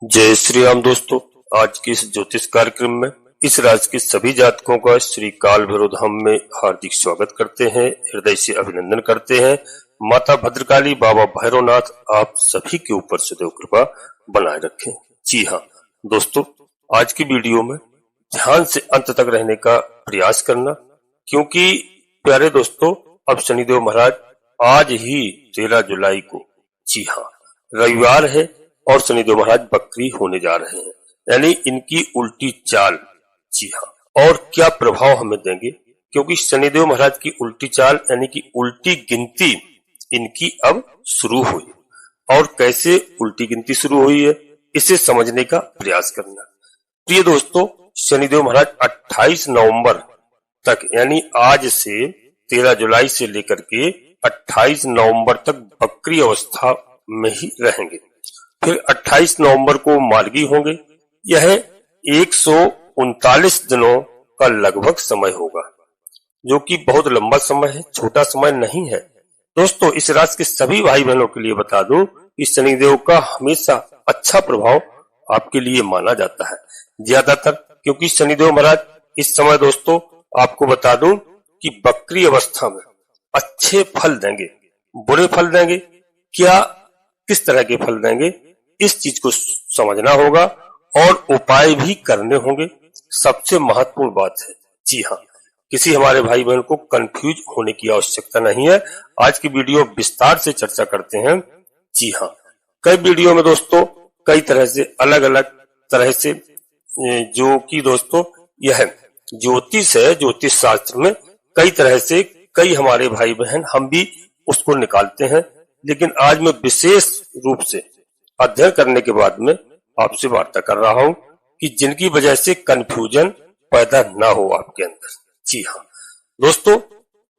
जय श्री राम दोस्तों। आज के इस ज्योतिष कार्यक्रम में इस राशि के सभी जातकों का श्री काल भैरव धाम में हार्दिक स्वागत करते हैं, हृदय से अभिनंदन करते हैं। माता भद्रकाली, बाबा भैरवनाथ आप सभी के ऊपर सदैव कृपा बनाए रखें। जी हाँ दोस्तों, आज की वीडियो में ध्यान से अंत तक रहने का प्रयास करना, क्योंकि प्यारे दोस्तों अब शनिदेव महाराज आज ही 13 जुलाई को, जी हाँ रविवार है और शनिदेव महाराज बकरी होने जा रहे हैं, यानी इनकी उल्टी चाल। जी हाँ, और क्या प्रभाव हमें देंगे, क्योंकि शनिदेव महाराज की उल्टी चाल यानी कि उल्टी गिनती इनकी अब शुरू हुई। और कैसे उल्टी गिनती शुरू हुई है इसे समझने का प्रयास करना। प्रिय दोस्तों, शनिदेव महाराज 28 नवंबर तक यानी आज से 13 जुलाई से लेकर के 28 नवंबर तक बकरी अवस्था में ही रहेंगे। फिर 28 नवंबर को मार्गी होंगे। यह 139 दिनों का लगभग समय होगा, जो कि बहुत लंबा समय है, छोटा समय नहीं है। दोस्तों इस राशि के सभी भाई बहनों के लिए बता दूं कि शनिदेव का हमेशा अच्छा प्रभाव आपके लिए माना जाता है ज्यादातर, क्योंकि शनिदेव महाराज इस समय दोस्तों आपको बता दूं कि बकरी अवस्था में अच्छे फल देंगे, बुरे फल देंगे, क्या किस तरह के फल देंगे इस चीज को समझना होगा और उपाय भी करने होंगे। सबसे महत्वपूर्ण बात है, जी हाँ किसी हमारे भाई बहन को कंफ्यूज होने की आवश्यकता नहीं है। आज की वीडियो विस्तार से चर्चा करते हैं। जी हाँ, कई वीडियो में दोस्तों कई तरह से अलग अलग तरह से जो कि दोस्तों यह ज्योतिष है, ज्योतिष शास्त्र में कई तरह से कई हमारे भाई बहन हम भी उसको निकालते हैं, लेकिन आज मैं विशेष रूप से अध्ययन करने के बाद में आपसे वार्ता कर रहा हूं कि जिनकी वजह से कंफ्यूजन पैदा ना हो आपके अंदर। जी हाँ दोस्तों,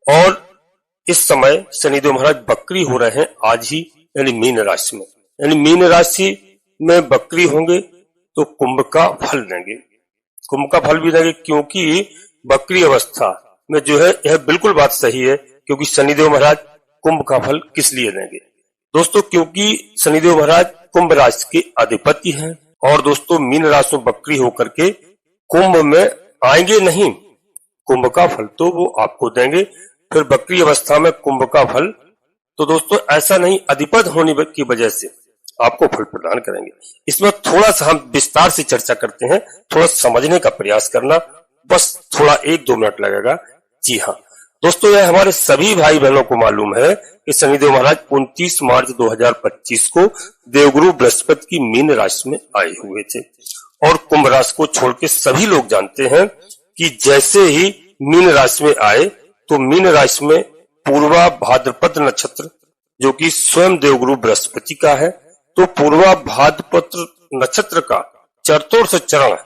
और इस समय शनिदेव महाराज बकरी हो रहे हैं आज ही, यानी मीन राशि में, यानी मीन राशि में बकरी होंगे तो कुंभ का फल देंगे। कुंभ का फल भी देंगे, क्योंकि बकरी अवस्था में जो है यह बिल्कुल बात सही है, क्योंकि शनिदेव महाराज कुंभ का फल किस लिए देंगे दोस्तों, क्योंकि शनिदेव महाराज कुंभ राशि के अधिपति हैं। और दोस्तों मीन राशि में बकरी होकर के कुंभ में आएंगे नहीं, कुंभ का फल तो वो आपको देंगे। फिर बकरी अवस्था में कुंभ का फल तो दोस्तों ऐसा नहीं, अधिपत होने की वजह से आपको फल प्रदान करेंगे। इसमें थोड़ा सा हम विस्तार से चर्चा करते हैं, थोड़ा समझने का प्रयास करना, बस थोड़ा 1-2 मिनट लगेगा। जी हाँ दोस्तों, यह हमारे सभी भाई बहनों को मालूम है कि शनिदेव महाराज 29 मार्च 2025 को देवगुरु बृहस्पति की मीन राशि में आए हुए थे। और कुंभ राशि को छोड़ के सभी लोग जानते हैं कि जैसे ही मीन राशि में आए तो मीन राशि में पूर्वा भाद्रपद नक्षत्र जो कि स्वयं देवगुरु बृहस्पति का है, तो पूर्वा भाद्रपद नक्षत्र का चतुर्थ चरण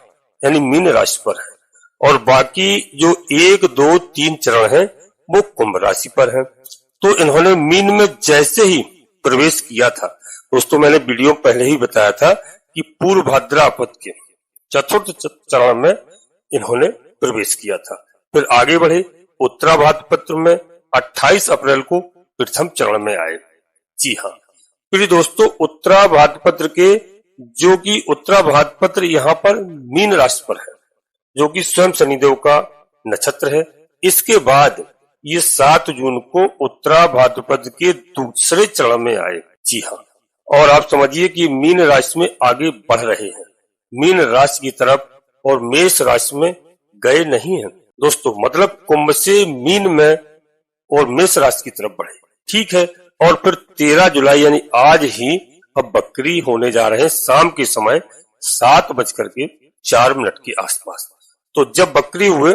यानी मीन राशि पर है, और बाकी जो 1, 2, 3 चरण है वो कुंभ राशि पर है। तो इन्होंने मीन में जैसे ही प्रवेश किया था दोस्तों, मैंने वीडियो पहले ही बताया था कि पूर्व भाद्रपद के चतुर्थ चरण में इन्होंने प्रवेश किया था। फिर आगे बढ़े, उत्तरा भाद्रपद में 28 अप्रैल को प्रथम चरण में आए। जी हाँ फिर दोस्तों उत्तरा भाद्रपद के जो कि उत्तरा भाद्रपद यहाँ पर मीन राशि पर है, जो कि स्वयं शनिदेव का नक्षत्र है। इसके बाद ये 7 जून को उत्तरा भाद्रपद के दूसरे चरण में आए। जी हाँ, और आप समझिए कि मीन राशि में आगे बढ़ रहे हैं, मीन राशि की तरफ, और मेष राशि में गए नहीं हैं दोस्तों, मतलब कुंभ से मीन में और मेष राशि की तरफ बढ़े। ठीक है, और फिर 13 जुलाई यानी आज ही अब बकरी होने जा रहे हैं शाम के समय 7:04 के आसपास। तो जब बकरी हुए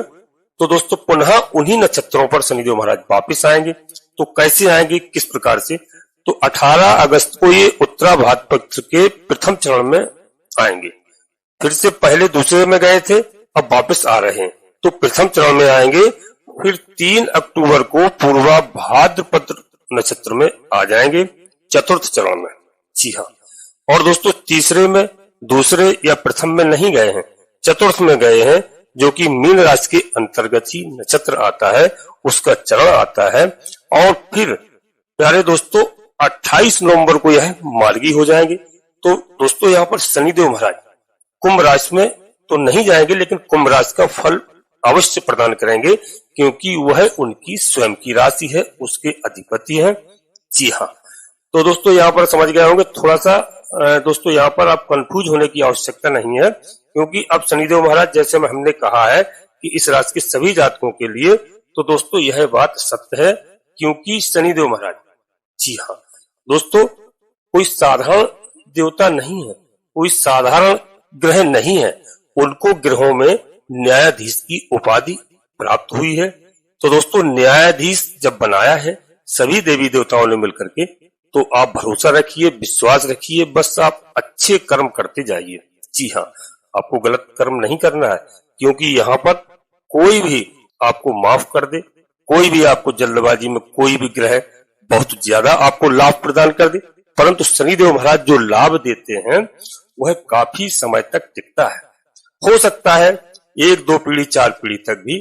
तो दोस्तों पुनः उन्हीं नक्षत्रों पर शनिदेव महाराज वापिस आएंगे। तो कैसे आएंगे, किस प्रकार से, तो 18 अगस्त को ये उत्तरा भाद्रपद के प्रथम चरण में आएंगे। फिर से पहले दूसरे में गए थे, अब वापस आ रहे हैं, तो प्रथम चरण में आएंगे। फिर 3 अक्टूबर को पूर्वा भाद्रपद नक्षत्र में आ जाएंगे चतुर्थ चरण में। जी हाँ, और दोस्तों तीसरे में, दूसरे या प्रथम में नहीं गए हैं, चतुर्थ में गए हैं, जो कि मीन राशि के अंतर्गत ही नक्षत्र आता है, उसका चरण आता है। और फिर प्यारे दोस्तों 28 नवंबर को यह मार्गी हो जाएंगे। तो दोस्तों यहाँ पर शनिदेव महाराज कुंभ राशि में तो नहीं जाएंगे, लेकिन कुंभ राशि का फल अवश्य प्रदान करेंगे, क्योंकि वह उनकी स्वयं की राशि है, उसके अधिपति है। जी हाँ, तो दोस्तों यहाँ पर समझ गए होंगे। थोड़ा सा दोस्तों यहाँ पर आप कंफ्यूज होने की आवश्यकता नहीं है, क्योंकि अब शनिदेव महाराज जैसे हमने कहा है कि इस राशि के सभी जातकों के लिए, तो दोस्तों यह बात सत्य है, क्योंकि शनिदेव महाराज, जी हाँ दोस्तों, कोई साधारण देवता नहीं है, कोई साधारण ग्रह नहीं है। उनको ग्रहों में न्यायाधीश की उपाधि प्राप्त हुई है। तो दोस्तों न्यायाधीश जब बनाया है सभी देवी देवताओं ने मिलकर के, तो आप भरोसा रखिए, विश्वास रखिए, बस आप अच्छे कर्म करते जाइए। जी हाँ, आपको गलत कर्म नहीं करना है, क्योंकि यहाँ पर कोई भी आपको माफ कर दे, कोई भी आपको जल्दबाजी में कोई भी ग्रह बहुत ज्यादा आपको लाभ प्रदान कर दे, परंतु शनिदेव महाराज जो लाभ देते हैं वह काफी समय तक टिकता है। हो सकता है 1, 2 पीढ़ी 4 पीढ़ी तक भी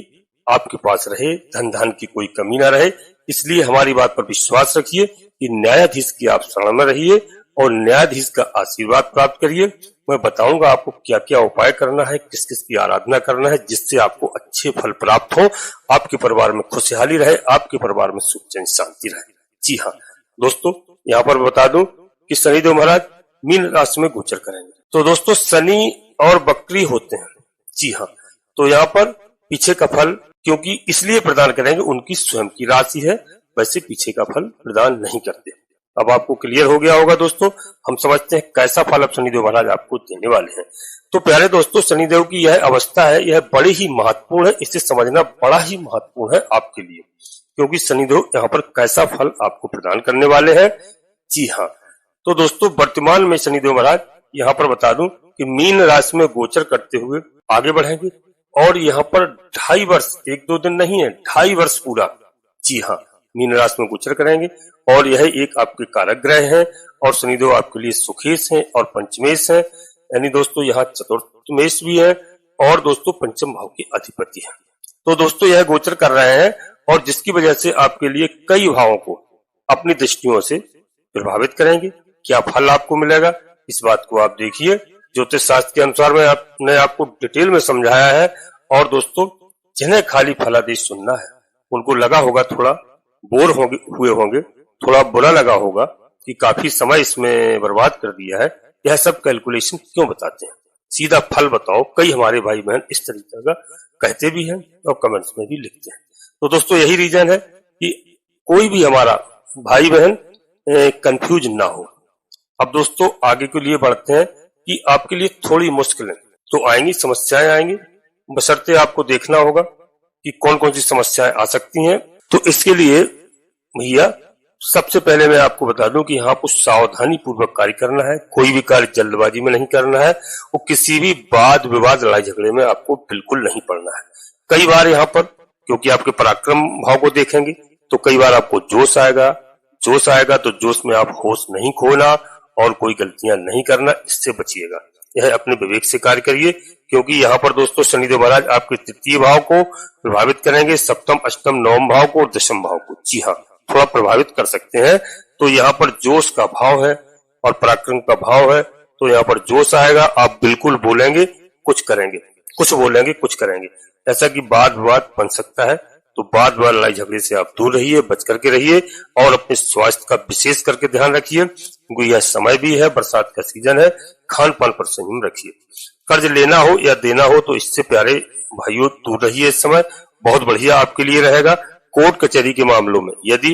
आपके पास रहे, धन धान की कोई कमी ना रहे। इसलिए हमारी बात पर विश्वास रखिए कि न्यायाधीश की आप शरण में रहिए और न्यायाधीश का आशीर्वाद प्राप्त करिए। मैं बताऊंगा आपको क्या क्या उपाय करना है, किस किस की आराधना करना है, जिससे आपको अच्छे फल प्राप्त हो, आपके परिवार में खुशहाली रहे, आपके परिवार में सुख चैन शांति रहे। जी हाँ दोस्तों, यहाँ पर बता दूं कि शनिदेव महाराज मीन राशि में गोचर करेंगे। तो दोस्तों शनि और बकरी होते हैं। जी हाँ, तो यहाँ पर पीछे का फल क्योंकि इसलिए प्रदान करेंगे, उनकी स्वयं की राशि है, वैसे पीछे का फल प्रदान नहीं करते। अब आपको क्लियर हो गया होगा दोस्तों। हम समझते हैं कैसा फल अब शनिदेव महाराज आपको देने वाले हैं। तो प्यारे दोस्तों, शनिदेव की यह अवस्था है, यह बड़ी ही महत्वपूर्ण है, इसे समझना बड़ा ही महत्वपूर्ण है आपके लिए, क्योंकि शनिदेव यहाँ पर कैसा फल आपको प्रदान करने वाले हैं। जी हाँ, तो दोस्तों वर्तमान में शनिदेव महाराज यहाँ पर बता दूं कि मीन राशि में गोचर करते हुए आगे बढ़ेंगे, और यहाँ पर 2.5 वर्ष, 1-2 दिन नहीं है, 2.5 वर्ष पूरा, जी हाँ, मीन राशि में गोचर करेंगे। और यह एक आपके कारक ग्रह है, और शनिदेव आपके लिए सुखेश है और पंचमेश है, यानी दोस्तों यहाँ चतुर्थमेश भी है, और दोस्तों पंचम भाव के अधिपति है। तो दोस्तों यह गोचर कर रहे हैं, और जिसकी वजह से आपके लिए कई भावों को अपनी दृष्टियों से प्रभावित करेंगे। क्या फल आपको मिलेगा, इस बात को आप देखिए। ज्योतिष शास्त्र के अनुसार मैं आपको डिटेल में समझाया है। और दोस्तों जिन्हें खाली फलादेश सुनना है, उनको लगा होगा थोड़ा बोर हुए होंगे, थोड़ा बुरा लगा होगा कि काफी समय इसमें बर्बाद कर दिया है, यह सब कैलकुलेशन क्यों बताते हैं, सीधा फल बताओ। कई हमारे भाई बहन इस तरीके का कहते भी हैं और कमेंट्स में भी लिखते हैं। तो दोस्तों यही रीजन है कि कोई भी हमारा भाई बहन कंफ्यूज ना हो। अब दोस्तों आगे के लिए बढ़ते हैं कि आपके लिए थोड़ी मुश्किलें तो आएंगी, समस्याएं आएंगी, बशर्ते आपको देखना होगा कि कौन कौन सी समस्याएं आ सकती हैं। तो इसके लिए भैया सबसे पहले मैं आपको बता दूं कि यहाँ कुछ सावधानी पूर्वक कार्य करना है, कोई भी कार्य जल्दबाजी में नहीं करना है, और किसी भी वाद विवाद लड़ाई झगड़े में आपको बिल्कुल नहीं पड़ना है। कई बार यहाँ पर क्योंकि आपके पराक्रम भाव को देखेंगे तो कई बार आपको जोश आएगा तो जोश में आप होश नहीं खोना और कोई गलतियां नहीं करना, इससे बचिएगा। यह अपने विवेक से कार्य करिए, क्योंकि यहाँ पर दोस्तों शनिदेव महाराज आपके तृतीय भाव को प्रभावित करेंगे, सप्तम अष्टम नवम भाव को और दशम भाव को, जी हाँ, थोड़ा प्रभावित कर सकते हैं। तो यहाँ पर जोश का भाव है और पराक्रम का भाव है, तो यहाँ पर जोश आएगा, आप बिल्कुल बोलेंगे कुछ करेंगे, कुछ बोलेंगे कुछ करेंगे, ऐसा कि वाद विवाद बन सकता है। तो वाद विवाद लड़ाई झगड़े से आप दूर रहिए, बच करके रहिए, और अपने स्वास्थ्य का विशेष करके ध्यान रखिए, क्योंकि यह समय भी है, बरसात का सीजन है, खान पान पर संयम रखिए। कर्ज लेना हो या देना हो तो इससे प्यारे भाइयों दूर रहिए। इस समय बहुत बढ़िया आपके लिए रहेगा। कोर्ट कचहरी के मामलों में यदि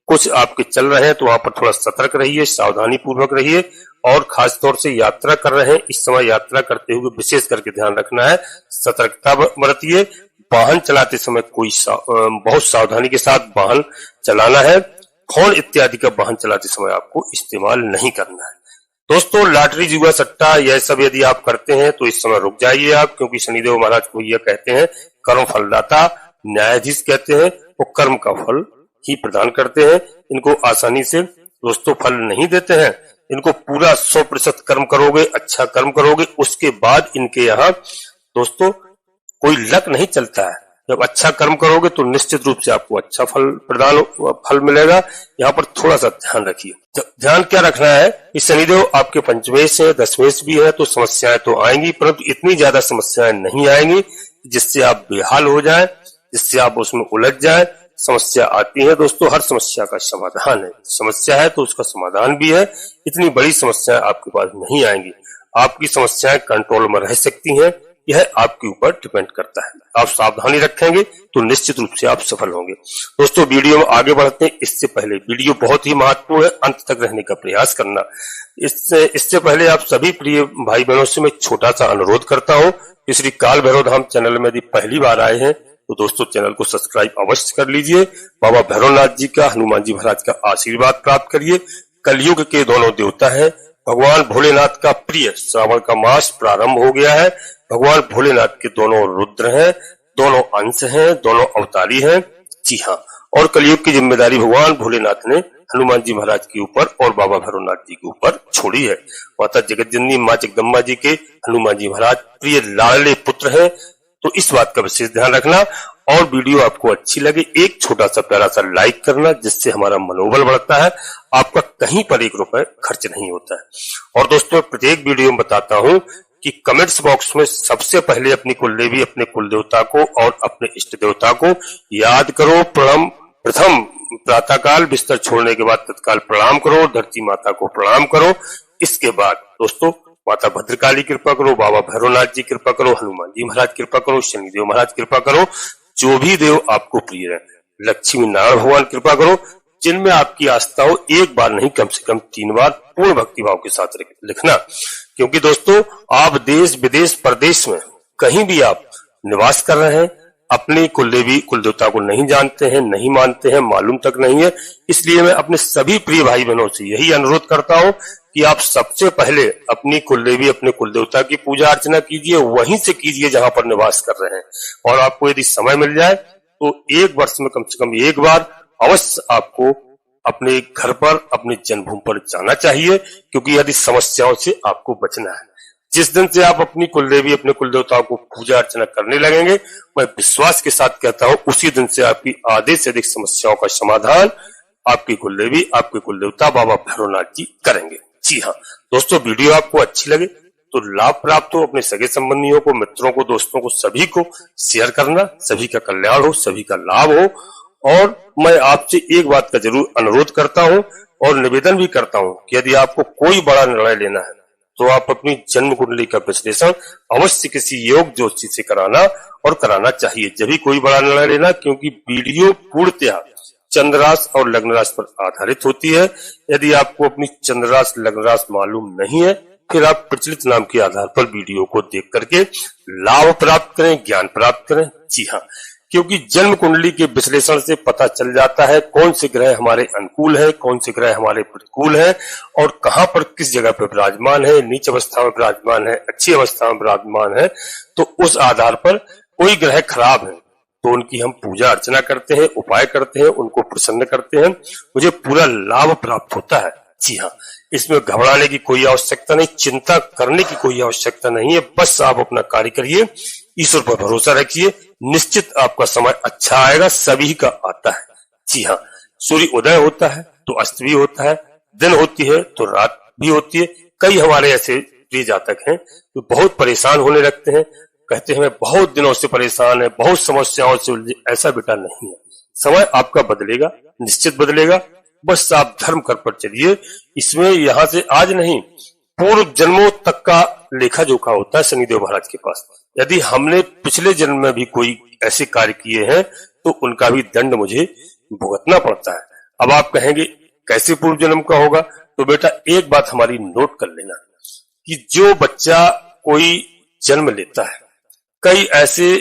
कुछ आपके चल रहे हैं तो वहां पर थोड़ा सतर्क रहिए, सावधानी पूर्वक रहिए, और खास तौर से यात्रा कर रहे हैं इस समय यात्रा करते हुए विशेष करके ध्यान रखना है, सतर्कता बरतिए। वाहन चलाते समय बहुत सावधानी के साथ वाहन चलाना है। फोन इत्यादि का वाहन चलाते समय आपको इस्तेमाल नहीं करना है। दोस्तों लॉटरी जुआ सट्टा यह सब यदि आप करते हैं तो इस समय रुक जाइए आप, क्योंकि शनिदेव महाराज को यह कहते हैं कर्म फलदाता, न्यायाधीश कहते हैं, वो कर्म का फल ही प्रदान करते हैं। इनको आसानी से दोस्तों फल नहीं देते हैं, इनको पूरा 100% कर्म करोगे, अच्छा कर्म करोगे, उसके बाद इनके यहाँ दोस्तों कोई लक नहीं चलता है। जब अच्छा कर्म करोगे तो निश्चित रूप से आपको अच्छा फल मिलेगा। यहाँ पर थोड़ा सा ध्यान रखिए। ध्यान क्या रखना है कि शनिदेव आपके पंचमेश है, दशमेश भी है, तो समस्याएं तो आएंगी, परंतु इतनी ज्यादा समस्याएं नहीं आएंगी जिससे आप बेहाल हो जाएं, जिससे आप उसमें उलझ जाएं। समस्या आती है दोस्तों, हर समस्या का समाधान है। समस्या है तो उसका समाधान भी है। इतनी बड़ी समस्याएं आपके पास नहीं आएंगी। आपकी समस्याएं कंट्रोल में रह सकती हैं, यह आपके ऊपर डिपेंड करता है। आप सावधानी रखेंगे तो निश्चित रूप से आप सफल होंगे। दोस्तों वीडियो में आगे बढ़ते हैं, इससे पहले वीडियो बहुत ही महत्वपूर्ण है, अंत तक रहने का प्रयास करना। इससे पहले आप सभी प्रिय भाई बहनों से मैं छोटा सा अनुरोध करता हूँ। श्री काल भैरव धाम चैनल में यदि पहली बार आए हैं तो दोस्तों चैनल को सब्सक्राइब अवश्य कर लीजिए। बाबा भैरवनाथ जी का, हनुमान जी महाराज का आशीर्वाद प्राप्त करिए। कलयुग के दोनों देवता है, भगवान भोलेनाथ का प्रिय श्रावण का मास प्रारंभ हो गया है। भगवान भोलेनाथ के दोनों रुद्र हैं, दोनों अंश हैं, दोनों अवतारी हैं। जी हाँ, और कलयुग की जिम्मेदारी भगवान भोलेनाथ ने हनुमान जी महाराज के ऊपर और बाबा भैरवनाथ जी के ऊपर छोड़ी है। माता जगत जननी माँ जगदम्बा जी के हनुमान जी महाराज प्रिय लाडले पुत्र हैं, तो इस बात का विशेष ध्यान रखना। और वीडियो आपको अच्छी लगे एक छोटा सा प्यारा सा लाइक करना, जिससे हमारा मनोबल बढ़ता है। आपका कहीं पर 1 रुपए खर्च नहीं होता है। और दोस्तों प्रत्येक वीडियो में बताता हूँ कि कमेंट्स बॉक्स में सबसे पहले अपनी कुलदेवी, अपने कुल देवता को और अपने इष्ट देवता को याद करो। प्रथम प्रातःकाल बिस्तर छोड़ने के बाद तत्काल प्रणाम करो, धरती माता को प्रणाम करो। इसके बाद दोस्तों माता भद्रकाली कृपा करो, बाबा भैरवनाथ जी कृपा करो, हनुमान जी महाराज कृपा करो, शनिदेव महाराज कृपा करो, जो भी देव आपको प्रिय है, लक्ष्मी नारायण भगवान कृपा करो। जिनमें आपकी आस्था हो, एक बार नहीं कम से कम 3 बार पूर्ण भक्ति भाव के साथ लिखना। क्योंकि दोस्तों आप देश विदेश परदेश में कहीं भी आप निवास कर रहे हैं, अपनी कुलदेवी कुल देवता को नहीं जानते हैं, नहीं मानते हैं, मालूम तक नहीं है, इसलिए मैं अपने सभी प्रिय भाई बहनों से यही अनुरोध करता हूं कि आप सबसे पहले अपनी कुलदेवी, अपने कुल देवता की पूजा अर्चना कीजिए, वहीं से कीजिए जहां पर निवास कर रहे हैं। और आपको यदि समय मिल जाए तो 1 वर्ष में कम से कम 1 बार अवश्य आपको अपने घर पर, अपनी जन्मभूमि पर जाना चाहिए, क्योंकि यदि समस्याओं से आपको बचना है। जिस दिन से आप अपनी कुलदेवी, अपने कुल देवताओं को पूजा अर्चना करने लगेंगे, मैं विश्वास के साथ कहता हूं उसी दिन से आपकी आधे से अधिक समस्याओं का समाधान आपकी कुलदेवी, आपके कुल देवता बाबा भैरवनाथ जी करेंगे। जी हाँ दोस्तों, वीडियो आपको अच्छी लगे तो लाभ प्राप्त हो, अपने सगे संबंधियों को, मित्रों को, दोस्तों को, सभी को शेयर करना। सभी का कल्याण हो, सभी का लाभ हो। और मैं आपसे एक बात का जरूर अनुरोध करता हूं और निवेदन भी करता हूं कि यदि आपको कोई बड़ा निर्णय लेना है तो आप अपनी जन्म कुंडली का विश्लेषण अवश्य किसी योग ज्योतिषी से कराना, और कराना चाहिए जब भी कोई बड़ा निर्णय लेना, क्योंकि वीडियो पूर्णतः चंद्रास और लग्न राशि पर आधारित होती है। यदि आपको अपनी चंद्रास लग्न राशि मालूम नहीं है, फिर आप प्रचलित नाम के आधार पर वीडियो को देख करके लाभ प्राप्त करें, ज्ञान प्राप्त करें। जी हाँ, क्योंकि जन्म कुंडली के विश्लेषण से पता चल जाता है कौन से ग्रह हमारे अनुकूल है, कौन से ग्रह हमारे प्रतिकूल है, और कहां पर किस जगह पर विराजमान है, नीच अवस्था में विराजमान है, अच्छी अवस्था में विराजमान है। तो उस आधार पर कोई ग्रह खराब है तो उनकी हम पूजा अर्चना करते हैं, उपाय करते हैं, उनको प्रसन्न करते हैं, मुझे पूरा लाभ प्राप्त होता है। जी हाँ, इसमें घबराने की कोई आवश्यकता नहीं, चिंता करने की कोई आवश्यकता नहीं है। बस आप अपना कार्य करिए, ईश्वर पर भरोसा रखिए, निश्चित आपका समय अच्छा आएगा। सभी का आता है। जी हाँ, सूर्य उदय होता है तो अस्त भी होता है, दिन होती है तो रात भी होती है। कई हमारे ऐसे प्रिय जातक हैं जो बहुत परेशान होने लगते हैं, कहते हैं मैं बहुत दिनों से परेशान है, बहुत समस्याओं से उलझे। ऐसा बेटा नहीं है, समय आपका बदलेगा, निश्चित बदलेगा। बस आप धर्म कर पर चलिए। इसमें यहाँ से आज नहीं, पूर्व जन्मों तक का लेखा जोखा होता है शनिदेव महाराज के पास। यदि हमने पिछले जन्म में भी कोई ऐसे कार्य किए हैं तो उनका भी दंड मुझे भुगतना पड़ता है। अब आप कहेंगे कैसे पूर्व जन्म का होगा, तो बेटा एक बात हमारी नोट कर लेना कि जो बच्चा कोई जन्म लेता है, कई ऐसे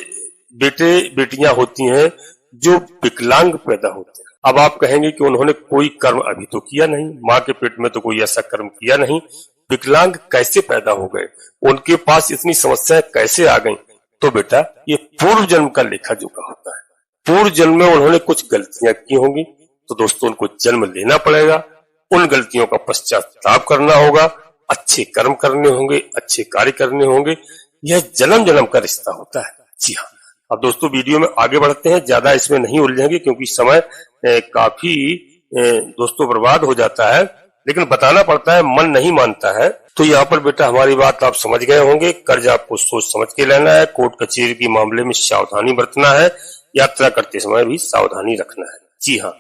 बेटे बेटियां होती हैं जो विकलांग पैदा होते हैं। अब आप कहेंगे कि उन्होंने कोई कर्म अभी तो किया नहीं, माँ के पेट में तो कोई ऐसा कर्म किया नहीं, विकलांग कैसे पैदा हो गए, उनके पास इतनी समस्याएं कैसे आ गई। तो बेटा ये पूर्व जन्म का लेखा जोखा होता है। पूर्व जन्म में उन्होंने कुछ गलतियां की होंगी, तो दोस्तों उनको जन्म लेना पड़ेगा, उन गलतियों का पश्चाताप करना होगा, अच्छे कर्म करने होंगे, अच्छे कार्य करने होंगे। यह जन्म जन्म का रिश्ता होता है। जी हाँ, अब दोस्तों वीडियो में आगे बढ़ते हैं, ज्यादा इसमें नहीं उलझेंगे क्योंकि समय काफी दोस्तों बर्बाद हो जाता है, लेकिन बताना पड़ता है, मन नहीं मानता है। तो यहाँ पर बेटा हमारी बात आप समझ गए होंगे। कर्ज आपको सोच समझ के लेना है, कोर्ट कचहरी के मामले में सावधानी बरतना है, यात्रा करते समय भी सावधानी रखना है। जी हाँ,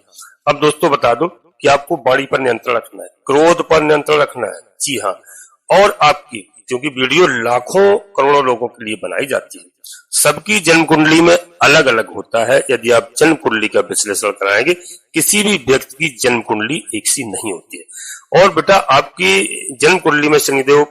अब दोस्तों बता दूं कि आपको वाणी पर नियंत्रण रखना है, क्रोध पर नियंत्रण रखना है। जी हाँ, और आपकी क्योंकि वीडियो लाखों करोड़ों लोगों के लिए बनाई जाती है, सबकी जन्म कुंडली में अलग अलग होता है। यदि आप जन्म कुंडली का विश्लेषण कराएंगे, किसी भी व्यक्ति की जन्म कुंडली एक सी नहीं होती है। और बेटा आपकी जन्म कुंडली में शनिदेव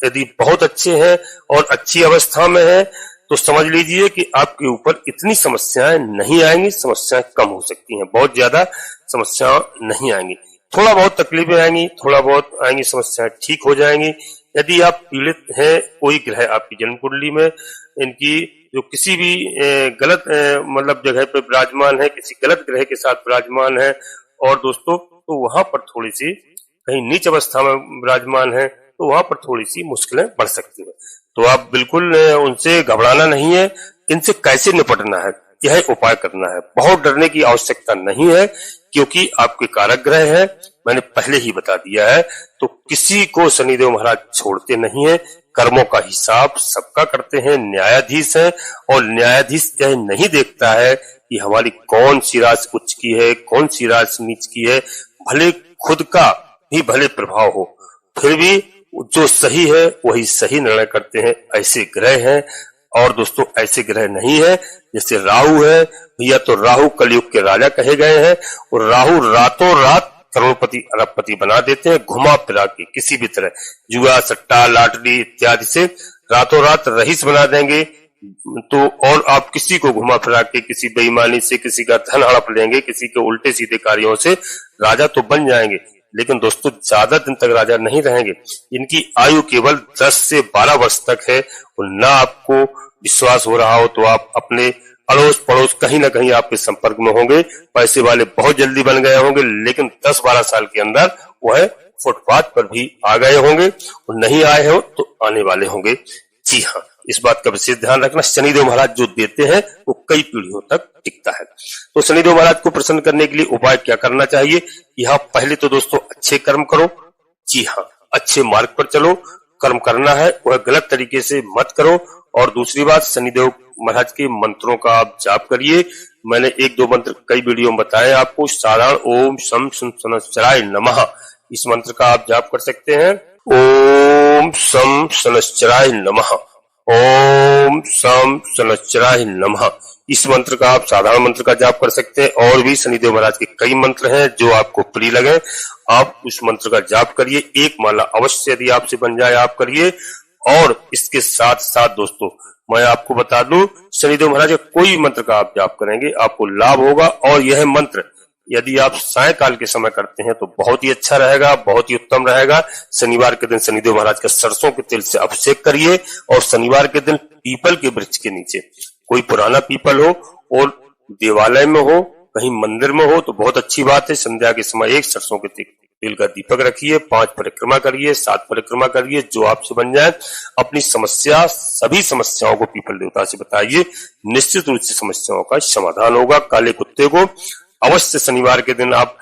यदि बहुत अच्छे हैं और अच्छी अवस्था में है तो समझ लीजिए कि आपके ऊपर इतनी समस्याएं नहीं आएंगी, समस्याएं कम हो सकती हैं, बहुत ज्यादा समस्याएं नहीं आएंगी, थोड़ा बहुत तकलीफें आएंगी, थोड़ा बहुत आएंगी, समस्याएं ठीक हो जाएंगी। यदि आप पीड़ित हैं, कोई ग्रह आपकी जन्म कुंडली में इनकी जो किसी भी गलत मतलब जगह पे विराजमान है, किसी गलत ग्रह के साथ विराजमान है, और दोस्तों तो वहां पर थोड़ी सी कहीं नीच अवस्था में विराजमान है, तो वहां पर थोड़ी सी मुश्किलें बढ़ सकती है। तो आप बिल्कुल उनसे घबराना नहीं है, इनसे कैसे निपटना है यह उपाय करना है। बहुत डरने की आवश्यकता नहीं है क्योंकि आपके कारक ग्रह है, मैंने पहले ही बता दिया है। तो किसी को शनिदेव महाराज छोड़ते नहीं है, कर्मों का हिसाब सबका करते हैं, न्यायाधीश है, और न्यायाधीश यह नहीं देखता है कि हमारी कौन सी राशि उच्च की है, कौन सी राशि नीच की है। भले खुद का भी भले प्रभाव हो, फिर भी जो सही है वही सही निर्णय करते हैं, ऐसे ग्रह हैं। और दोस्तों ऐसे ग्रह नहीं है जैसे राहु है भैया, तो राहु कलयुग के राजा कहे गए हैं, और राहु रातों रात करोड़पति अरबपति बना देते हैं, घुमा फिरा के किसी भी तरह जुआ सट्टा लॉटरी इत्यादि से रातों रात रईस बना देंगे। तो और आप किसी को घुमा फिरा के किसी बेईमानी से किसी का धन हड़प लेंगे, किसी के उल्टे सीधे कार्यों से राजा तो बन जाएंगे, लेकिन दोस्तों ज्यादा दिन तक राजा नहीं रहेंगे। इनकी आयु केवल 10 से 12 वर्ष तक है, और ना आपको विश्वास हो रहा हो तो आप अपने अड़ोस पड़ोस कहीं ना कहीं आपके संपर्क में होंगे, पैसे वाले बहुत जल्दी बन गए होंगे, लेकिन 10-12 साल के अंदर वह फुटपाथ पर भी आ गए होंगे, और नहीं आए हो तो आने वाले होंगे। जी हाँ, इस बात का विशेष ध्यान रखना। शनिदेव महाराज जो देते हैं वो कई पीढ़ियों तक टिकता है। तो शनिदेव महाराज को प्रसन्न करने के लिए उपाय क्या करना चाहिए? यहाँ पहले तो दोस्तों अच्छे कर्म करो। जी हाँ, अच्छे मार्ग पर चलो, कर्म करना है वह गलत तरीके से मत करो। और दूसरी बात, शनिदेव महाराज के मंत्रों का आप जाप करिए। मैंने 1-2 मंत्र कई वीडियो में बताए आपको। साधारण ओम शम शनश्चराय नमः, इस मंत्र का आप जाप कर सकते हैं। ओम शम शनश्चराय नमः, ओम शम शनश्चराय नमः, इस मंत्र का आप साधारण मंत्र का जाप कर सकते हैं। और भी शनिदेव महाराज के कई मंत्र हैं जो आपको प्रिय लगे, आप उस मंत्र का जाप करिए। एक माला अवश्य यदि आपसे बन जाए आप करिए। और इसके साथ साथ दोस्तों मैं आपको बता दूं, शनिदेव महाराज का कोई मंत्र का आप जाप करेंगे आपको लाभ होगा। और यह मंत्र यदि आप सायंकाल के समय करते हैं तो बहुत ही अच्छा रहेगा, बहुत ही उत्तम रहेगा। शनिवार के दिन शनिदेव महाराज का सरसों के तेल से अभिषेक करिए, और शनिवार के दिन पीपल के वृक्ष के नीचे, कोई पुराना पीपल हो और देवालय में हो, कहीं मंदिर में हो तो बहुत अच्छी बात है। संध्या के समय एक सरसों के तेल का दीपक रखिए, 5 परिक्रमा करिए, 7 परिक्रमा करिए, जो आपसे बन जाए। अपनी समस्या, सभी समस्याओं को पीपल देवता से बताइए, निश्चित रूप से समस्याओं का समाधान होगा। काले कुत्ते को अवश्य शनिवार के दिन आप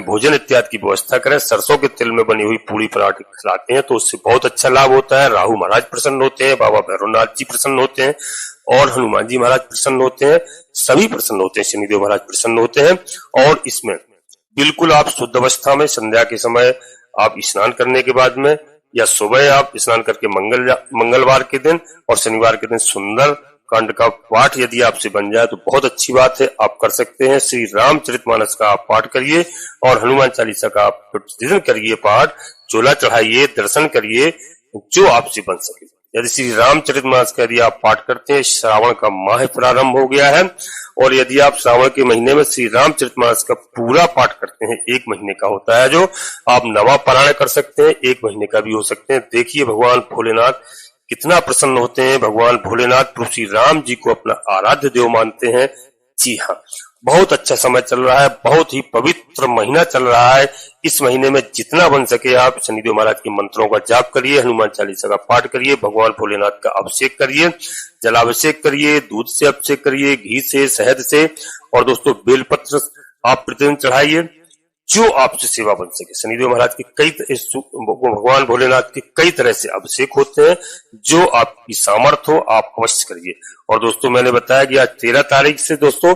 भोजन इत्यादि की व्यवस्था करें। सरसों के तेल में बनी हुई पूरी पराठे खिलाते हैं तो उससे बहुत अच्छा लाभ होता है। राहु महाराज प्रसन्न होते हैं, बाबा भैरवनाथ जी प्रसन्न होते हैं, और हनुमान जी महाराज प्रसन्न होते हैं, सभी प्रसन्न होते हैं, शनिदेव महाराज प्रसन्न होते हैं। और इसमें बिल्कुल आप शुद्ध अवस्था में संध्या के समय आप स्नान करने के बाद में, या सुबह आप स्नान करके मंगलवार के दिन और शनिवार के दिन सुंदर कांड का पाठ यदि आपसे बन जाए तो बहुत अच्छी बात है, आप कर सकते हैं। श्री रामचरितमानस का आप पाठ करिए और हनुमान चालीसा का आप प्रतिदिन करिए पाठ, चोला चढ़ाइए, दर्शन करिए, जो आपसे बन सके। यदि श्री रामचरितमानस का यदि आप पाठ करते हैं, श्रावण का माह प्रारंभ हो गया है, और यदि आप श्रावण के महीने में श्री रामचरितमानस का पूरा पाठ करते हैं, 1 महीने का होता है, जो आप नवा पारायण कर सकते हैं, 1 महीने का भी हो सकते हैं। देखिए भगवान भोलेनाथ कितना प्रसन्न होते हैं। भगवान भोलेनाथ प्रभु श्री राम जी को अपना आराध्य देव मानते हैं। जी हाँ, बहुत अच्छा समय चल रहा है, बहुत ही पवित्र महीना चल रहा है। इस महीने में जितना बन सके आप शनिदेव महाराज के मंत्रों का जाप करिए, हनुमान चालीसा का पाठ करिए, भगवान भोलेनाथ का अभिषेक करिए, जलाभिषेक करिए, दूध से अभिषेक करिए, घी से, शहद से, और दोस्तों बेलपत्र आप प्रतिदिन चढ़ाइए। जो आपसे सेवा बन सके। शनिदेव महाराज के भगवान भोलेनाथ के कई तरह से अभिषेक होते हैं, जो आपकी सामर्थ्य हो आप अवश्य करिए। और दोस्तों मैंने बताया कि आज 13 तारीख से दोस्तों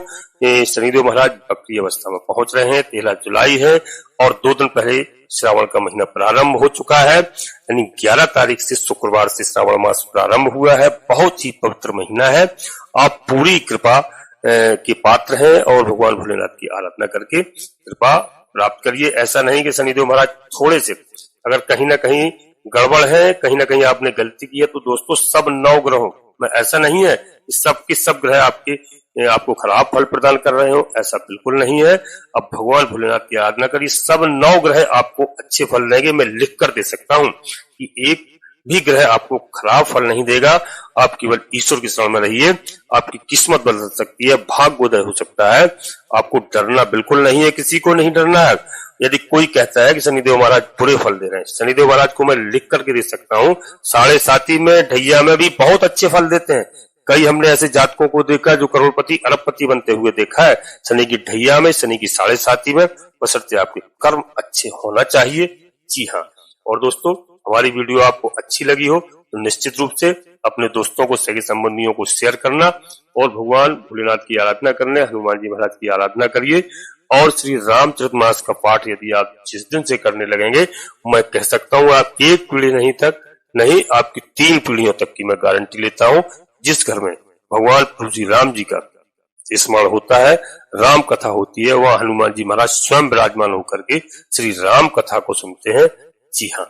शनिदेव महाराज सक्रिय अवस्था में पहुंच रहे हैं। 13 जुलाई है और 2 दिन पहले श्रावण का महीना प्रारंभ हो चुका है, यानी 11 तारीख से शुक्रवार से श्रावण मास प्रारंभ हुआ है। बहुत ही पवित्र महीना है। आप पूरी कृपा के पात्र हैं और भगवान भोलेनाथ की आराधना करके कृपा प्राप्त करिए। ऐसा नहीं कि शनिदेव महाराज थोड़े से अगर कहीं ना कहीं गड़बड़ है, कहीं ना कहीं आपने गलती की है, तो दोस्तों सब 9 ग्रहों में ऐसा नहीं है कि सब के सब ग्रह आपको खराब फल प्रदान कर रहे हो, ऐसा बिल्कुल नहीं है। अब भगवान भोलेनाथ की आराधना करिए, सब 9 ग्रह आपको अच्छे फल देंगे। मैं लिख कर दे सकता हूँ कि एक भी ग्रह आपको खराब फल नहीं देगा। आप केवल ईश्वर की शरण में रहिए, आपकी किस्मत बदल सकती है, भाग्योदय हो सकता है। आपको डरना बिल्कुल नहीं है, किसी को नहीं डरना है। यदि कोई कहता है कि शनिदेव महाराज बुरे फल दे रहे हैं, शनिदेव महाराज को मैं लिख करके दे सकता हूँ। 7.5 में, ढैया में भी बहुत अच्छे फल देते हैं। कई हमने ऐसे जातकों को देखा जो करोड़पति अरबपति बनते हुए देखा है, शनि की ढैया में, शनि की 7.5 में, बशर्ते आपके कर्म अच्छे होना चाहिए। जी हाँ। और दोस्तों हमारी वीडियो आपको अच्छी लगी हो तो निश्चित रूप से अपने दोस्तों को, सगे संबंधियों को शेयर करना और भगवान भोलेनाथ की आराधना करने, हनुमान जी महाराज की आराधना करिए। और श्री रामचरितमानस का पाठ यदि आप जिस दिन से करने लगेंगे, मैं कह सकता हूँ आप एक पीढ़ी नहीं आपकी 3 पीढ़ियों तक की मैं गारंटी लेता हूँ। जिस घर में भगवान प्रभु श्री राम जी का स्मरण होता है, राम कथा होती है, वहाँ हनुमान जी महाराज स्वयं विराजमान होकर के श्री राम कथा को सुनते हैं। जी हाँ।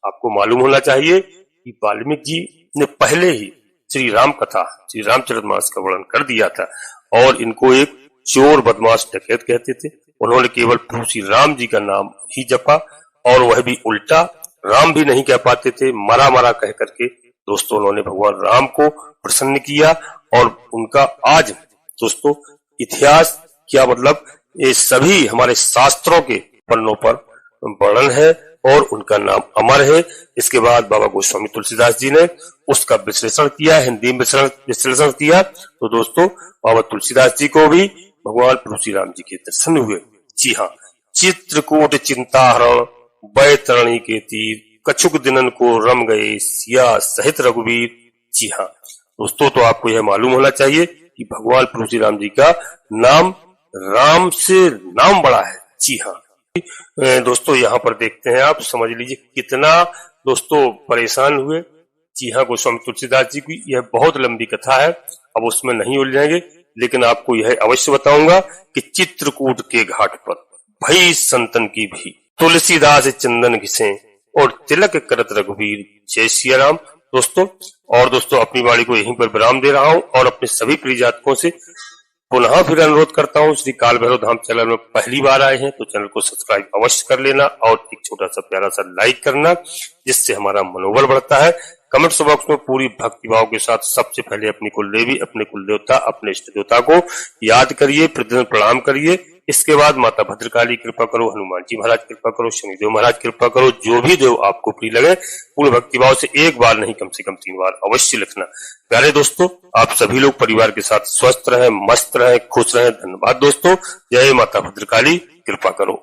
आपको मालूम होना चाहिए कि वाल्मीकि जी ने पहले ही श्री राम कथा, श्री रामचरितमानस का वर्णन कर दिया था और इनको एक चोर, बदमाश, डकैत कहते थे। उन्होंने केवल प्रभु श्री राम जी का नाम ही जपा और वह भी उल्टा, राम भी नहीं कह पाते थे, मरा मरा कह करके दोस्तों उन्होंने भगवान राम को प्रसन्न किया। और उनका आज दोस्तों इतिहास क्या मतलब, ये सभी हमारे शास्त्रों के पन्नों पर वर्णन है और उनका नाम अमर है। इसके बाद बाबा गोस्वामी तुलसीदास जी ने उसका विश्लेषण किया, हिंदी में विश्लेषण किया। तो दोस्तों बाबा तुलसीदास जी को भी भगवान प्रभु श्री राम जी के दर्शन हुए। जी हाँ। चित्रकूट चिंताहरण बैतरणी के तीर, कछुक दिनन को रम गए सिया सहित रघुवीर। जी हाँ दोस्तों, तो आपको यह मालूम होना चाहिए कि भगवान प्रभु श्री राम जी का नाम राम से नाम बड़ा है। जी हाँ दोस्तों, यहाँ पर देखते हैं आप, समझ लीजिए कितना दोस्तों परेशान हुए। जी हाँ, गोस्वामी तुलसीदास जी की यह बहुत लंबी कथा है, अब उसमें नहीं उलझेंगे, लेकिन आपको यह अवश्य बताऊंगा कि चित्रकूट के घाट पर भई संतन की भी, तुलसीदास चंदन घिसे और तिलक करत रघुवीर, जय सिया राम। दोस्तों और दोस्तों अपनी वाणी को यहीं पर विराम दे रहा हूं और अपने सभी प्रिय जातकों से पुनः फिर अनुरोध करता हूं, श्री काल भैरव धाम चैनल में पहली बार आए हैं तो चैनल को सब्सक्राइब अवश्य कर लेना और एक छोटा सा प्यारा सा लाइक करना, जिससे हमारा मनोबल बढ़ता है। कमेंट्स बॉक्स में पूरी भक्ति भाव के साथ सबसे पहले अपनी कुलदेवी, अपने कुलदेवता, अपने इष्ट देवता को याद करिए, प्रतिदिन प्रणाम करिए। इसके बाद माता भद्रकाली कृपा करो, हनुमान जी महाराज कृपा करो, शनिदेव महाराज कृपा करो, जो भी देव आपको प्रिय लगे पूर्ण भक्ति भाव से एक बार नहीं कम से कम 3 बार अवश्य लिखना। प्यारे दोस्तों, आप सभी लोग परिवार के साथ स्वस्थ रहें, मस्त रहें, खुश रहें। धन्यवाद दोस्तों। जय माता भद्रकाली, कृपा करो।